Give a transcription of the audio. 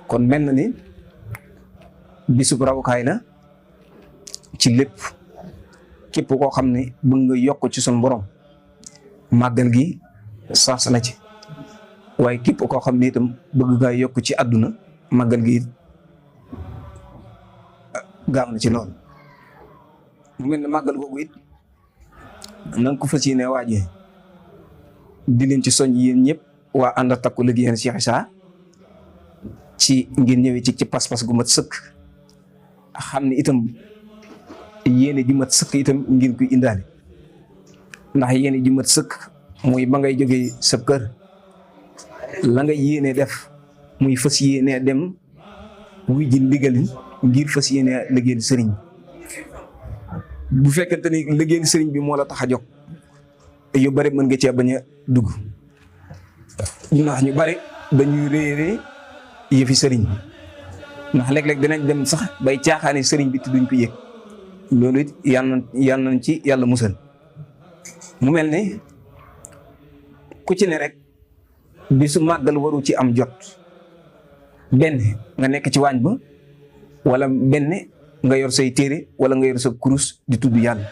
kon mel na ni bisub rawukaay la ci lépp képp koo xam ne bëgg nga yokk ci sun borom màggal gi saas na ci waaye képp koo xam ne itam bëgg nga yokk ci àdduna màggal gi gaaw na ci loolu. mu mel ne màggal googu it na nga ko fas yéene waajee di leen ci soñ yéen ñëpp waa ànd takku liggéeyal Cheikh Issa ci ngeen ñëwee ci pas-pas gu mat sëkk xam ne itam yéene ji mat sëkk itam ngeen koy indaale ndax yéene ji mat sëkk muy ba ngay jógee sa kër la nga yéene def muy fas yéene dem wuy ji ndigalin ngir fas yéene liggéeyal sëriñ bu fekkente ni liggéeyal sëriñ bi moo la tax a jóg yu bari mën nga cee bañ a dugg ndax ñu bari dañuy réeree yëfi sëriñ ndax léeg-léeg dinañ dem sax bay caaxaane sëriñ bi te duñ ko yëg loolu it yàlla nañ ci yàlla musal. mu mel ne ku ci ne rek bisu màggal waru ci am jot benn nga nekk ci waañ ba wala benn nga yor say téere wala nga yor sa kurus di tudd yàlla